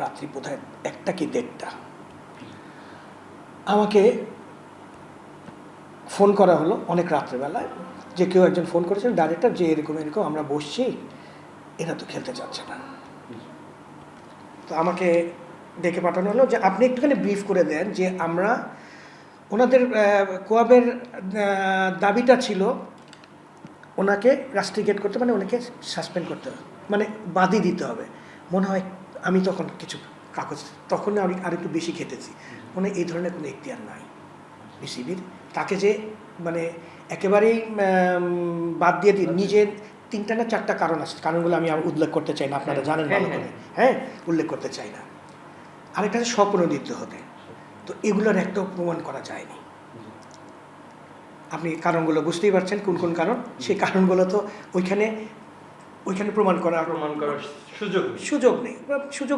রাত্রি বোধহয় 1টা কি 1:30টা আমাকে ফোন করা হলো অনেক রাত্রেবেলায়, যে কেউ একজন ফোন করেছেন ডাইরেক্টর, যে এরকম এরকম আমরা বসছি, এরা তো খেলতে চাচ্ছে না। তো আমাকে ডেকে পাঠানো হলো যে আপনি একটুখানি ব্রিফ করে দেন যে আমরা ওনাদের কোয়াবের দাবিটা ছিল ওনাকে রাস্ট্রিগেট করতে, মানে ওনাকে সাসপেন্ড করতে হবে, মানে বাদই দিতে হবে। মনে হয় আমি তখন কিছু কাগজ, তখন আমি আরেকটু বেশি খেটেছি, মানে এই ধরনের কোনো এখতিয়ার নাই বিসিবির। তাকে যে মানে একেবারেই বাদ দিয়ে দিন, নিজের 3টা না 4টা কারণ আছে, কারণগুলো আমি উল্লেখ করতে চাই না, আপনারা জানেন ভালো করে, হ্যাঁ উল্লেখ করতে চাই না। আরেকটা হচ্ছে স্বপ্রণোদিত হতে, তো এগুলোর একটাও প্রমাণ করা যায়নি। আপনি কারণগুলো বুঝতেই পারছেন কোন কোন কারণ, সেই কারণগুলো তো ওইখানে প্রমাণ করার সুযোগ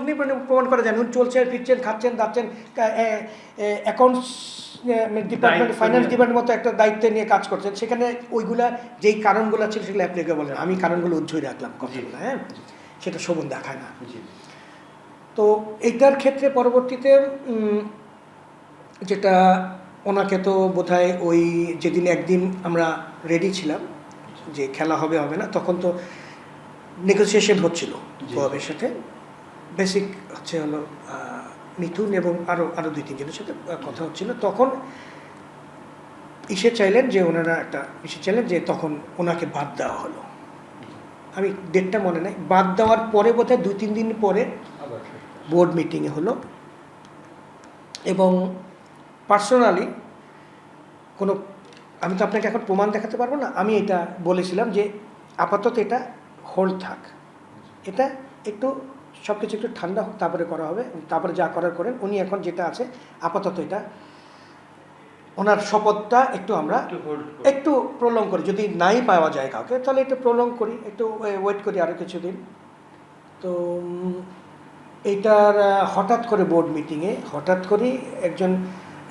নেই, মানে প্রমাণ করা যায় না। চলছেন, ফিরছেন, খাচ্ছেন, দাচ্ছেন, অ্যাকাউন্টস ডিপার্টমেন্ট, ফাইন্যান্স ডিপার্টমেন্ট মতো একটা দায়িত্ব নিয়ে কাজ করছেন, সেখানে ওইগুলা যেই কারণগুলো ছিল সেগুলো অ্যাপ্লিকেবল না। আমি কারণগুলো উজ্জ্বল রাখলাম কথাগুলো, হ্যাঁ, সেটা শোভন দেখায় না। তো এইটার ক্ষেত্রে পরবর্তীতে যেটা ওনাকে তো বোধহয় ওই যেদিন একদিন আমরা রেডি ছিলাম যে খেলা হবে হবে না, তখন তো নেগোসিয়েশন হচ্ছিল কোয়াবের সাথে, বেসিক হচ্ছে হলো মিথুন এবং আরও 2-3 জনের সাথে কথা হচ্ছিল। তখন চাইলেন যে ওনারা চাইলেন যে তখন ওনাকে বাদ দেওয়া হলো। আমি ডেটটা মনে নাই, বাদ দেওয়ার পরে বোধহয় 2-3 দিন পরে বোর্ড মিটিংয়ে হলো। এবং পার্সোনালি কোনো, আমি তো আপনাকে এখন প্রমাণ দেখাতে পারবো না, আমি এটা বলেছিলাম যে আপাতত এটা হোল্ড থাক, এটা একটু সব কিছু একটু ঠান্ডা হোক, তারপরে করা হবে, তারপরে যা করার করেন। উনি এখন যেটা আছে আপাতত এটা ওনার শপথটা একটু আমরা একটু প্রলং করি, যদি নাই পাওয়া যায় কাউকে তাহলে একটু প্রলং করি, একটু ওয়েট করি আরও কিছুদিন। তো এইটার হঠাৎ করে বোর্ড মিটিংয়ে হঠাৎ করেই একজন,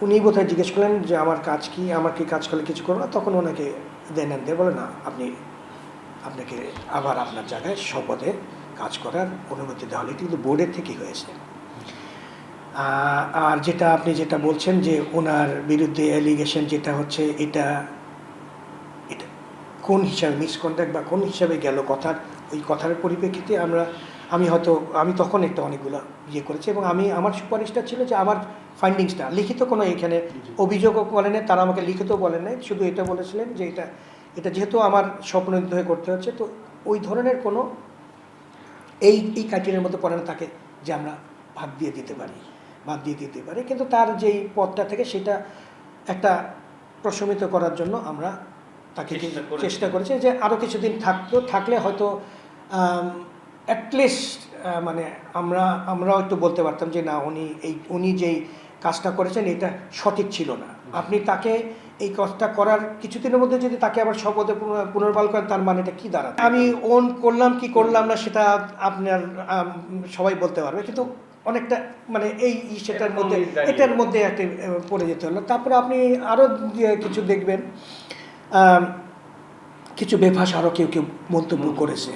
উনি বোধহয় জিজ্ঞেস করলেন যে আমার কাজ কি, আমার কি কাজ করলে কিছু করবো না, তখন ওনাকে দেন বলে না, আপনাকে আবার আপনার জায়গায় শপথে কাজ করার অনুমতি দেওয়া হলো। এটি কিন্তু বোর্ডের থেকেই হয়েছে। আর আপনি যেটা বলছেন যে ওনার বিরুদ্ধে অ্যালিগেশন যেটা হচ্ছে, এটা কোন হিসাবে মিসকন্ডাক্ট বা কোন হিসাবে গেল ওই কথার পরিপ্রেক্ষিতে আমি তখন একটা অনেকগুলো করেছি, এবং আমার সুপারিশটা ছিল যে আমার ফাইন্ডিংসটা লিখিত, কোনো এখানে অভিযোগও বলেন নাই, তারা আমাকে লিখিতও বলেন নাই, শুধু এটা বলেছিলেন যে এটা যেহেতু আমার স্বপ্ননিত হয়ে করতে হচ্ছে, তো ওই ধরনের কোনো এই ক্রাইটেরিয়ার মধ্যে পড়ে না তাকে যে আমরা বাদ দিয়ে দিতে পারি, কিন্তু তার যেই পদটা থেকে সেটা একটা প্রশমিত করার জন্য আমরা তাকে চেষ্টা করেছি যে আরও কিছুদিন থাকলে হয়তো অ্যাটলিস্ট মানে আমরাও একটু বলতে পারতাম যে না, উনি যেই কাজটা করেছেন এটা সঠিক ছিল না। আপনি তাকে এই কাজটা করার কিছুদিনের মধ্যে যদি তাকে আবার শপথে পুনর্বহাল করেন, তার মানে এটা কী দাঁড়ায়? আমি ওন করলাম কি করলাম না সেটা আপনার সবাই বলতে পারবে, কিন্তু অনেকটা মানে এটার মধ্যে একটা পড়ে যেতে হলো। তারপরে আপনি আরও কিছু দেখবেন, কিছু বেফাস আরও কেউ মন্তব্য করেছে।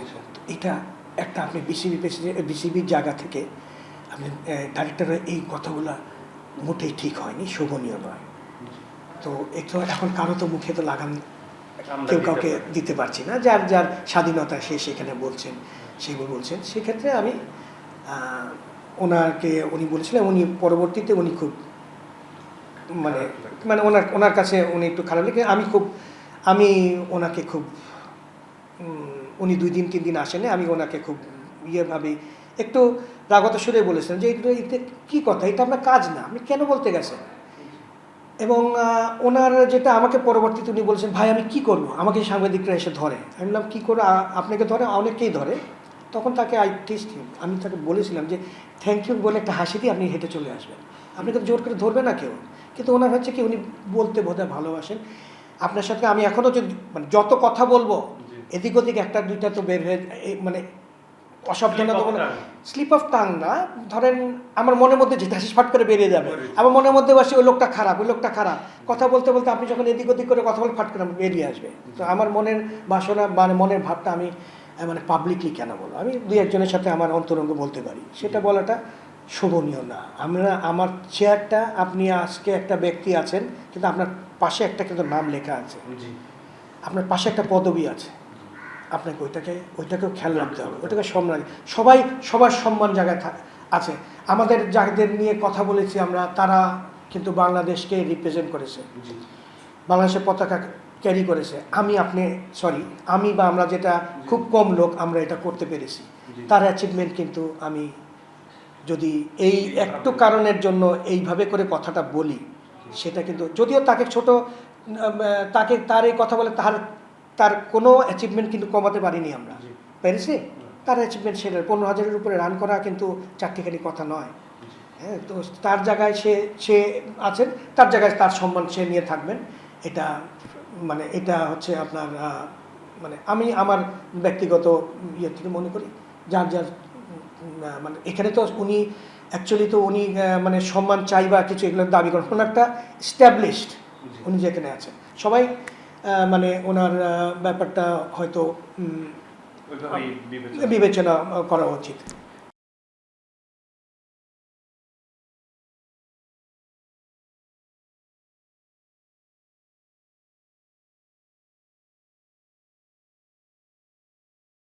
এটা একটা আপনি বিসিবির জায়গা থেকে আপনি ডাইরেক্টরের এই কথাগুলো মোটেই ঠিক হয়নি, শোভনীয় নয়। তো এখন কারো তো মুখে তো লাগাম কেউ কাউকে দিতে পারছি না, যার স্বাধীনতা সে সেখানে সেগুলো বলছেন। সেক্ষেত্রে আমি উনি বলেছিলেন, উনি পরবর্তীতে উনি খুব মানে ওনার কাছে উনি একটু খারাপ লেগে, আমি ওনাকে খুব উনি 2 দিন 3 দিন আসেনি, আমি ওনাকে খুব ভাবি একটু রাগত সুরে বলেছিলেন যে এটা কী কথা, এটা আপনার কাজ না, আপনি কেন বলতে গেছেন? এবং ওনার যেটা আমাকে পরবর্তীতে উনি বলেছেন, ভাই আমি কি করব, আমাকে সাংবাদিকরা এসে ধরে। আমি বললাম কী করো, আপনাকে ধরে, অনেকেই ধরে। তখন তাকে আমি তাকে বলেছিলাম যে থ্যাংক ইউ বলে একটা হাসি দিয়ে আপনি হেঁটে চলে আসবেন, আপনাকে জোর করে ধরবে না কেউ। কিন্তু ওনার হচ্ছে কি, উনি বলতে বোধহয় ভালোবাসেন। আপনার সাথে আমি এখনও যদি যত কথা বলবো এদিক ওদিক 1-2টা তো বের হয়ে, মানে অসাবধানতা তো স্লিপ অফ টাং না, ধরেন আমার মনের মধ্যে যেটা ফাট করে বেরিয়ে যাবে, আমার মনের মধ্যে বসে ওই লোকটা খারাপ কথা বলতে বলতে আপনি যখন এদিক ওদিক করে কথা বলে ফাট করে বেরিয়ে আসবে। তো আমার মনের বাসনা মানে মনের ভাবটা আমি পাবলিকলি কেন বলবো, আমি 2-1 জনের সাথে আমার অন্তরঙ্গ বলতে পারি, সেটা বলাটা শোভনীয় না। আমার চেয়ারটা, আপনি আজকে একটা ব্যক্তি আছেন কিন্তু আপনার পাশে একটা কিন্তু নাম লেখা আছে, আপনার পাশে একটা পদবি আছে, আপনাকে ওইটাকেও খেয়াল রাখতে হবে, ওইটাকে সম্মান। সবার সম্মান জায়গায় আছে। আমাদের যাদের নিয়ে কথা বলেছি আমরা, তারা কিন্তু বাংলাদেশকে রিপ্রেজেন্ট করেছে, বাংলাদেশের পতাকা ক্যারি করেছে। আমি বা আমরা যেটা খুব কম লোক আমরা এটা করতে পেরেছি। তার অ্যাচিভমেন্ট কিন্তু আমি যদি এই একটু কারণের জন্য এইভাবে করে কথাটা বলি, সেটা কিন্তু যদিও তাকে তার এই কথা বলে তার কোনো অ্যাচিভমেন্ট কিন্তু কমাতে পারিনি আমরা, পেরেছি। তার অ্যাচিভমেন্ট সেটা 15,000-এর উপরে রান করা কিন্তু চারটিখানি কথা নয়। হ্যাঁ, তো তার জায়গায় সে আছেন, তার জায়গায় তার সম্মান সে নিয়ে থাকবেন। এটা হচ্ছে আপনার আমি আমার ব্যক্তিগত ইয়ে থেকে মনে করি, যার এখানে তো উনি অ্যাকচুয়ালি তো উনি সম্মান চাই বা কিছু এগুলোর দাবি করেন, ওনারটা স্ট্যাবলিশড, উনি যেখানে আছেন সবাই ওনার ব্যাপারটা হয়তো বিবেচনা করা উচিত।